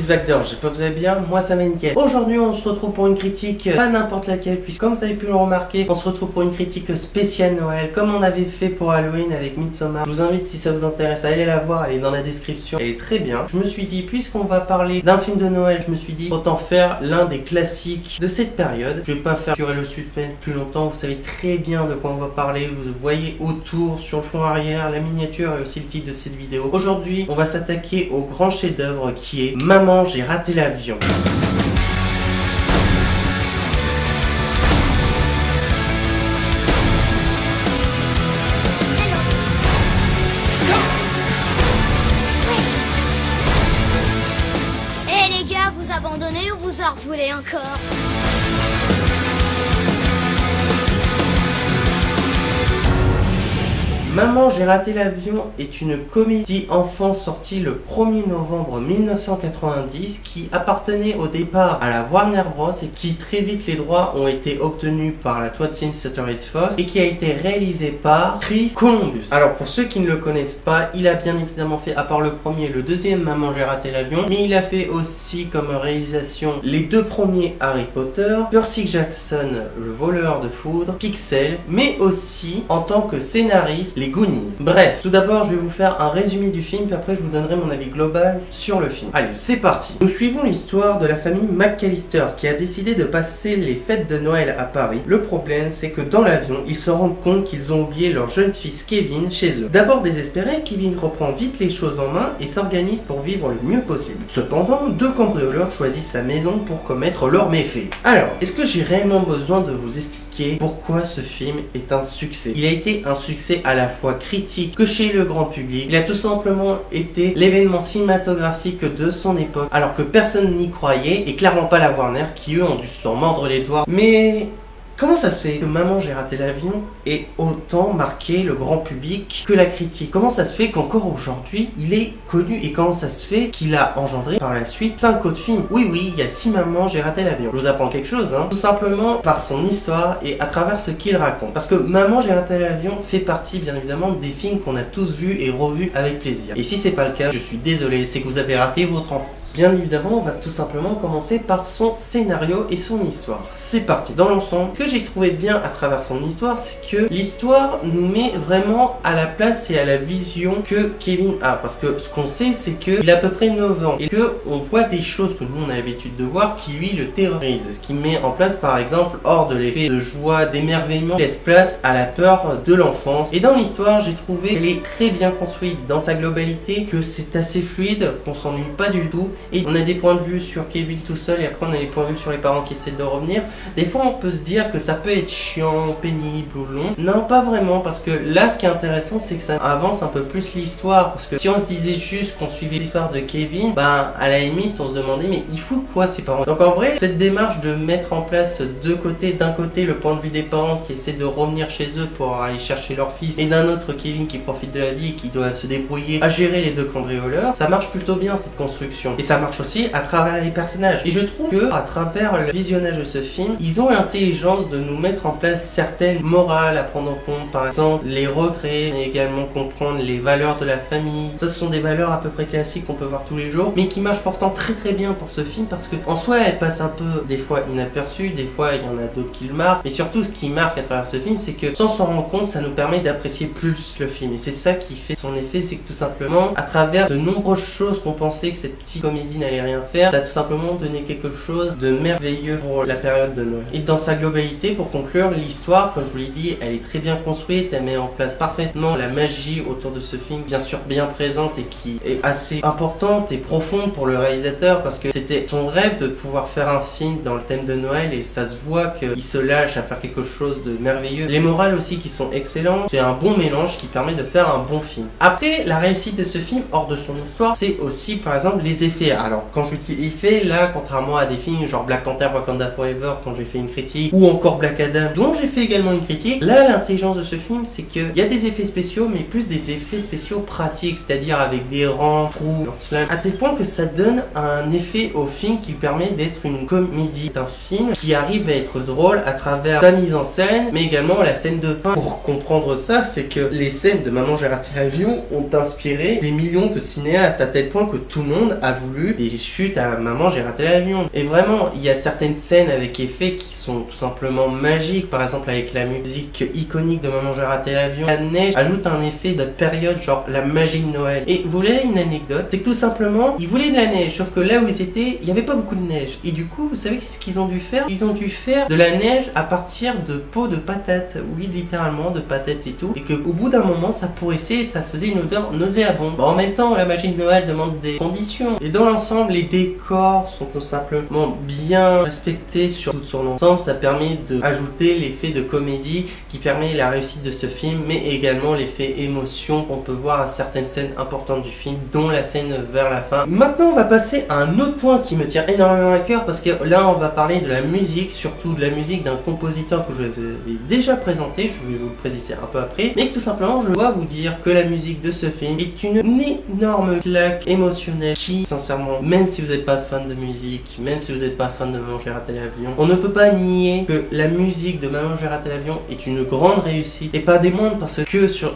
Backdoor, j'espère que vous allez bien, moi ça va nickel. Aujourd'hui on se retrouve pour une critique, pas n'importe laquelle, puisque comme vous avez pu le remarquer, on se retrouve pour une critique spéciale Noël, comme on avait fait pour Halloween avec Midsommar. Je vous invite, si ça vous intéresse, à aller la voir, elle est dans la description, elle est très bien. Je me suis dit, puisqu'on va parler d'un film de Noël, je me suis dit, autant faire l'un des classiques de cette période. Je vais pas faire durer le suspense plus longtemps, vous savez très bien de quoi on va parler, vous voyez autour, sur le fond arrière, la miniature et aussi le titre de cette vidéo. Aujourd'hui, on va s'attaquer au grand chef-d'œuvre qui est Maman, j'ai raté l'avion. Eh les gars, vous abandonnez ou vous en voulez encore? Maman, j'ai raté l'avion est une comédie enfant sortie le 1er novembre 1990 qui appartenait au départ à la Warner Bros et qui très vite les droits ont été obtenus par la 20th Century Fox et qui a été réalisé par Chris Columbus. Alors pour ceux qui ne le connaissent pas, il a bien évidemment fait à part le premier et le deuxième Maman, j'ai raté l'avion, mais il a fait aussi comme réalisation les deux premiers Harry Potter, Percy Jackson, le voleur de foudre, Pixel, mais aussi en tant que scénariste les Goonies. Bref, tout d'abord je vais vous faire un résumé du film puis après je vous donnerai mon avis global sur le film. Allez, c'est parti. Nous suivons l'histoire de la famille McAllister qui a décidé de passer les fêtes de Noël à Paris. Le problème c'est que dans l'avion, ils se rendent compte qu'ils ont oublié leur jeune fils Kevin chez eux. D'abord désespéré, Kevin reprend vite les choses en main et s'organise pour vivre le mieux possible. Cependant, deux cambrioleurs choisissent sa maison pour commettre leurs méfaits. Alors, est-ce que j'ai réellement besoin de vous expliquer pourquoi ce film est un succès? Il a été un succès à la fois critique que chez le grand public. Il a tout simplement été l'événement cinématographique de son époque, alors que personne n'y croyait, et clairement pas la Warner qui eux ont dû s'en mordre les doigts. Mais comment ça se fait que Maman, j'ai raté l'avion ait autant marqué le grand public que la critique? Comment ça se fait qu'encore aujourd'hui il est connu, et comment ça se fait qu'il a engendré par la suite 5 autres films? Oui, il y a 6 Maman, j'ai raté l'avion. Je vous apprends quelque chose, tout simplement par son histoire et à travers ce qu'il raconte. Parce que Maman, j'ai raté l'avion fait partie bien évidemment des films qu'on a tous vus et revus avec plaisir. Et si c'est pas le cas, je suis désolé, c'est que vous avez raté votre enfance. Bien évidemment, on va tout simplement commencer par son scénario et son histoire. C'est parti. Dans l'ensemble, ce que j'ai trouvé bien à travers son histoire, c'est que l'histoire nous met vraiment à la place et à la vision que Kevin a. Parce que ce qu'on sait, c'est qu'il a à peu près 9 ans et qu'on voit des choses que nous on a l'habitude de voir qui lui le terrorisent. Ce qui met en place par exemple, hors de l'effet de joie, d'émerveillement, laisse place à la peur de l'enfance. Et dans l'histoire, j'ai trouvé qu'elle est très bien construite dans sa globalité, que c'est assez fluide, qu'on s'ennuie pas du tout. Et on a des points de vue sur Kevin tout seul et après on a des points de vue sur les parents qui essaient de revenir. Des fois on peut se dire que ça peut être chiant, pénible ou long. Non, pas vraiment, parce que là ce qui est intéressant c'est que ça avance un peu plus l'histoire. Parce que si on se disait juste qu'on suivait l'histoire de Kevin, à la limite on se demandait mais il faut quoi ses parents? Donc en vrai, cette démarche de mettre en place deux côtés, d'un côté le point de vue des parents qui essaient de revenir chez eux pour aller chercher leur fils, et d'un autre Kevin qui profite de la vie et qui doit se débrouiller à gérer les deux cambrioleurs, ça marche plutôt bien cette construction. Et ça marche aussi à travers les personnages. Et je trouve que à travers le visionnage de ce film, ils ont l'intelligence de nous mettre en place certaines morales à prendre en compte, par exemple les regrets, mais également comprendre les valeurs de la famille. Ça, ce sont des valeurs à peu près classiques qu'on peut voir tous les jours, mais qui marchent pourtant très bien pour ce film parce que en soi, elles passent un peu des fois inaperçues, des fois il y en a d'autres qui le marquent, mais surtout ce qui marque à travers ce film, c'est que sans s'en rendre compte, ça nous permet d'apprécier plus le film. Et c'est ça qui fait son effet, c'est que tout simplement, à travers de nombreuses choses qu'on pensait que cette petite comédie n'allait rien faire, ça a tout simplement donné quelque chose de merveilleux pour la période de Noël. Et dans sa globalité, pour conclure, l'histoire, comme je vous l'ai dit, elle est très bien construite, elle met en place parfaitement la magie autour de ce film, bien sûr bien présente et qui est assez importante et profonde pour le réalisateur parce que c'était son rêve de pouvoir faire un film dans le thème de Noël et ça se voit qu'il se lâche à faire quelque chose de merveilleux. Les morales aussi qui sont excellentes, c'est un bon mélange qui permet de faire un bon film. Après, la réussite de ce film, hors de son histoire, c'est aussi par exemple les effets. Alors quand je dis effets, là, contrairement à des films genre Black Panther, Wakanda Forever, quand j'ai fait une critique, ou encore Black Adam, dont j'ai fait également une critique, là l'intelligence de ce film, c'est qu'il y a des effets spéciaux, mais plus des effets spéciaux pratiques, c'est-à-dire avec des rangs, trous, à tel point que ça donne un effet au film qui permet d'être une comédie. C'est un film qui arrive à être drôle à travers sa mise en scène, mais également la scène de fin. Pour comprendre ça, c'est que les scènes de Maman, j'ai raté l'avion ont inspiré des millions de cinéastes, à tel point que tout le monde a voulu voulu des chutes à Maman j'ai raté l'avion. Et vraiment, il y a certaines scènes avec effets qui sont tout simplement magiques. Par exemple avec la musique iconique de Maman j'ai raté l'avion. La neige ajoute un effet de période genre la magie de Noël. Et vous voulez une anecdote? C'est que tout simplement, ils voulaient de la neige, sauf que là où ils étaient, il n'y avait pas beaucoup de neige. Et du coup, vous savez ce qu'ils ont dû faire? Ils ont dû faire de la neige à partir de peaux de patates. Oui, littéralement, de patates et tout. Et qu'au bout d'un moment, ça pourrissait et ça faisait une odeur nauséabonde. Bon, en même temps, la magie de Noël demande des conditions. Et dans l'ensemble, les décors sont tout simplement bien respectés sur tout son ensemble. Ça permet d'ajouter l'effet de comédie qui permet la réussite de ce film, mais également l'effet émotion qu'on peut voir à certaines scènes importantes du film, dont la scène vers la fin. Maintenant, on va passer à un autre point qui me tient énormément à cœur, parce que là, on va parler de la musique, surtout de la musique d'un compositeur que je vous avais déjà présenté, je vais vous le préciser un peu après, mais que tout simplement, je dois vous dire que la musique de ce film est une énorme claque émotionnelle qui, sincèrement, même si vous n'êtes pas fan de musique, même si vous n'êtes pas fan de Maman j'ai raté l'avion, on ne peut pas nier que la musique de Maman j'ai raté l'avion est une grande réussite, et pas des moindres, parce que sur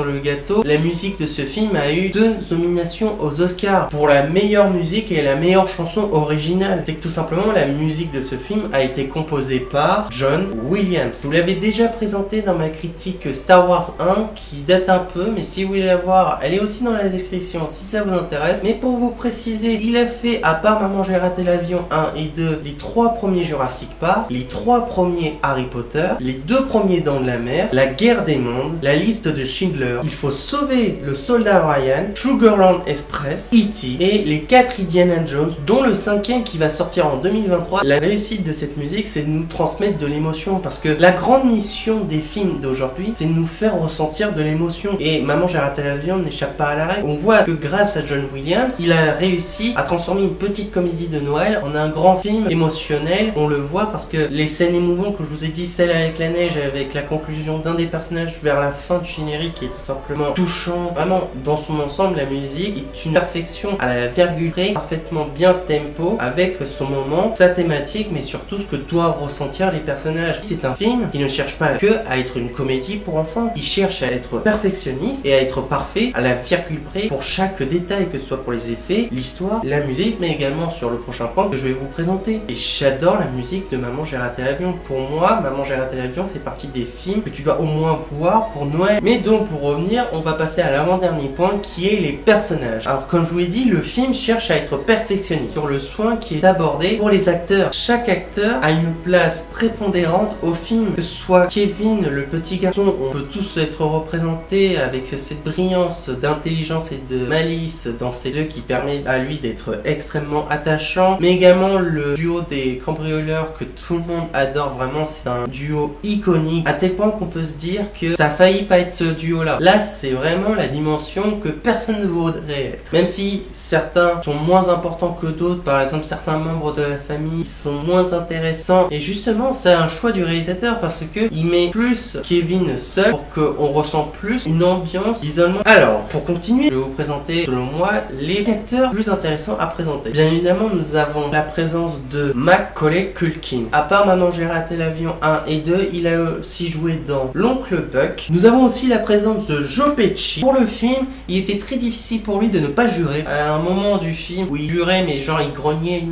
le gâteau, la musique de ce film a eu 2 nominations aux Oscars pour la meilleure musique et la meilleure chanson originale. C'est que tout simplement la musique de ce film a été composée par John Williams. Je vous l'avais déjà présenté dans ma critique Star Wars 1 qui date un peu, mais si vous voulez la voir, elle est aussi dans la description si ça vous intéresse. Mais pour vous préciser, il a fait, à part Maman j'ai raté l'avion 1 et 2, les 3 premiers Jurassic Park, les 3 premiers Harry Potter, les 2 premiers Dents de la Mer, La Guerre des Mondes, La Liste de Schindler, Il faut sauver le soldat Ryan, Sugarland Express, E.T. et les 4 Indiana Jones, dont le 5e qui va sortir en 2023. La réussite de cette musique, c'est de nous transmettre de l'émotion, parce que la grande mission des films d'aujourd'hui, c'est de nous faire ressentir de l'émotion. Et Maman j'ai raté l'avion n'échappe pas à la règle. On voit que grâce à John Williams, il a réussi à transformer une petite comédie de Noël en un grand film émotionnel. On le voit parce que les scènes émouvantes que je vous ai dit, celle avec la neige, avec la conclusion d'un des personnages vers la fin du générique, qui est tout simplement touchant. Vraiment, dans son ensemble, la musique est une perfection à la virgule près, parfaitement bien tempo, avec son moment, sa thématique, mais surtout ce que doivent ressentir les personnages. C'est un film qui ne cherche pas que à être une comédie pour enfants, il cherche à être perfectionniste et à être parfait à la virgule près pour chaque détail, que ce soit pour les effets, l'histoire, la musique, mais également sur le prochain point que je vais vous présenter. Et j'adore la musique de Maman j'ai raté l'avion. Pour moi, Maman j'ai raté l'avion fait partie des films que tu dois au moins voir pour Noël. Mais donc pour revenir, on va passer à l'avant-dernier point qui est les personnages. Alors comme je vous l'ai dit, le film cherche à être perfectionniste sur le soin qui est abordé pour les acteurs. Chaque acteur a une place prépondérante au film, que ce soit Kevin, le petit garçon, on peut tous être représentés avec cette brillance d'intelligence et de malice dans ses yeux qui permet à lui d'être extrêmement attachant, mais également le duo des cambrioleurs que tout le monde adore. Vraiment, c'est un duo iconique, à tel point qu'on peut se dire que ça a failli pas être ce duo là c'est vraiment la dimension que personne ne voudrait être, même si certains sont moins importants que d'autres. Par exemple, certains membres de la famille sont moins intéressants, et justement c'est un choix du réalisateur, parce que il met plus Kevin seul pour qu'on ressent plus une ambiance d'isolement. Alors pour continuer, je vais vous présenter selon moi les acteurs plus intéressants à présenter. Bien évidemment, nous avons la présence de Macaulay Culkin. À part Maman j'ai raté l'avion 1 et 2, il a aussi joué dans L'Oncle Buck. Nous avons aussi la présence de Joe Pesci. Pour le film, il était très difficile pour lui de ne pas jurer. À un moment du film où il jurait, mais genre il grognait,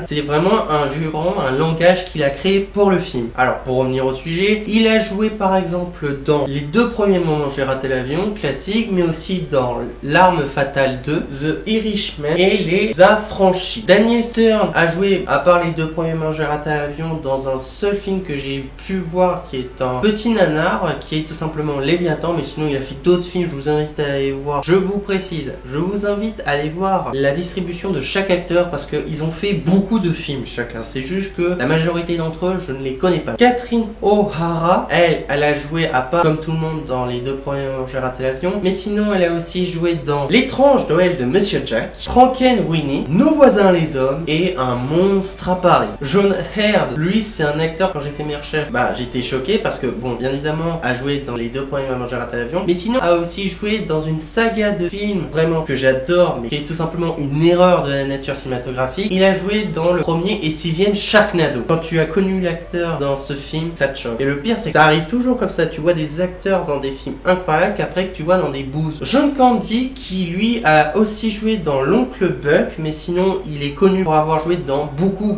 c'est vraiment un jurant, un langage qu'il a créé pour le film. Alors pour revenir au sujet, il a joué par exemple dans les 2 premiers Moments j'ai raté l'avion, classique, mais aussi dans L'Arme Fatale 2, The Irishman et Les Affranchis. Daniel Stern a joué, à part les 2 premiers Moments j'ai raté l'avion, dans un seul film que j'ai pu voir, qui est un petit nanar, qui est tout simplement Léviathan, mais sinon il a fait d'autres films, je vous invite à aller voir. Je vous précise, je vous invite à aller voir la distribution de chaque acteur, parce qu'ils ont fait beaucoup de films chacun. C'est juste que la majorité d'entre eux, je ne les connais pas. Catherine O'Hara, elle a joué, à part comme tout le monde, dans les 2 premiers Moments j'ai raté l'avion, mais sinon elle a aussi joué dans L'étrange Noël de Monsieur Jack, Frankenweenie, Nos voisins les hommes et Un monstre à Paris. John Heard, lui c'est un acteur, quand j'ai fait mes recherches, j'étais choqué parce que bon, bien évidemment a joué dans les 2 premiers Maman j'ai raté l'avion, mais sinon a aussi joué dans une saga de films vraiment que j'adore, mais qui est tout simplement une erreur de la nature cinématographique. Il a joué dans le 1er et 6e Sharknado. Quand tu as connu l'acteur dans ce film, ça te choque. Et le pire, c'est que ça arrive toujours comme ça. Tu vois des acteurs dans des films incroyables qu'après que tu vois dans des bouses. John Candy, qui lui a aussi joué dans L'Oncle l'oncle Buck, mais sinon il est connu pour avoir joué dans beaucoup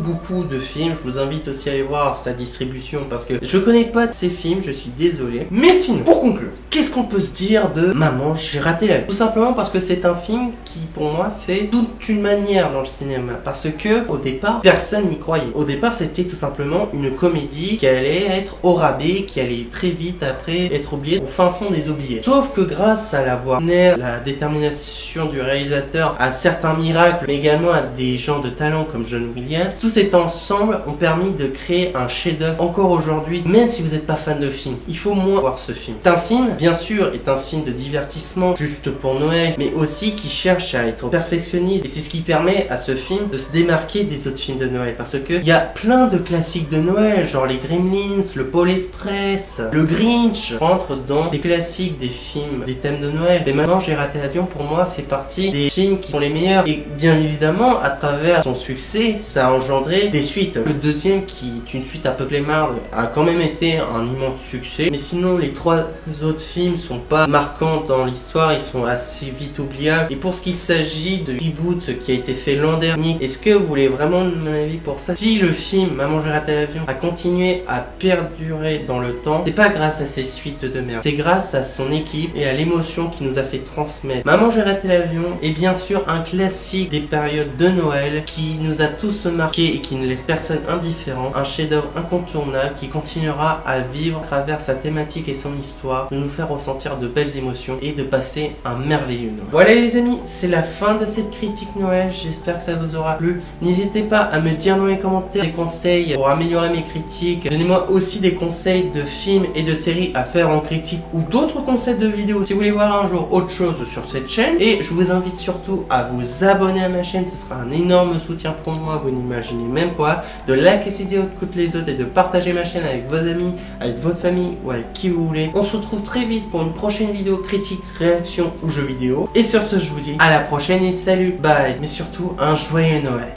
de films. Je vous invite aussi à aller voir sa distribution parce que je connais pas de ses films, je suis désolé. Mais sinon, pour conclure, qu'est-ce qu'on peut se dire de Maman, j'ai raté l'avion? Tout simplement parce que c'est un film qui pour moi fait toute une manière dans le cinéma, parce que au départ personne n'y croyait. Au départ c'était tout simplement une comédie qui allait être au rabais, qui allait très vite après être oubliée au fin fond des oubliés. Sauf que grâce à la voix, la détermination du réalisateur, à certains miracles, mais également à des gens de talent comme John Williams, tous cet ensemble ont permis de créer un chef-d'œuvre encore aujourd'hui. Même si vous n'êtes pas fan de film, il faut moins voir ce film. C'est un film, bien sûr, est un film de divertissement juste pour Noël, mais aussi qui cherche à être perfectionniste, et c'est ce qui permet à ce film de se démarquer des autres films de Noël, parce que il y a plein de classiques de Noël, genre les Gremlins, le Pôle Express, le Grinch, rentrent dans des classiques des films, des thèmes de Noël. Et Maman, j'ai raté l'avion, pour moi, fait partie des films qui sont les meilleurs, et bien évidemment, à travers son succès, ça a engendré des suites. Le deuxième, qui est une suite à Peuple-et-Marde, a quand même été un immense succès, mais sinon les trois autres films sont pas marquants dans l'histoire, ils sont assez vite oubliables. Et pour ce qu'il s'agit de reboot qui a été fait l'an dernier, est-ce que vous voulez vraiment mon avis pour ça? Si le film Maman, j'ai raté l'avion a continué à perdurer dans le temps, c'est pas grâce à ses suites de merde, c'est grâce à son équipe et à l'émotion qui nous a fait transmettre. Maman, j'ai raté l'avion est bien sûr un classique des périodes de Noël qui nous a tous marqués et qui ne laisse personne indifférent, un chef-d'œuvre incontournable qui continuera à vivre à travers sa thématique et son histoire, de nous faire ressentir de belles émotions et de passer un merveilleux Noël. Voilà les amis, c'est la fin de cette critique Noël, j'espère que ça vous aura plu. N'hésitez pas à me dire dans les commentaires des conseils pour améliorer mes critiques. Donnez-moi aussi des conseils de films et de séries à faire en critique ou d'autres conseils de vidéos si vous voulez voir un jour autre chose sur cette chaîne. Et je vous invite surtout à vous abonner à ma chaîne, ce sera un énorme soutien pour moi, vous n'imaginez même pas. De liker cette vidéo de toutes les autres et de partager ma chaîne avec vos amis, avec votre famille ou avec qui vous voulez. On se retrouve très vite pour une prochaine vidéo critique, réaction ou jeu vidéo. Et sur ce, je vous dis à la prochaine et salut, bye. Mais surtout, un joyeux Noël.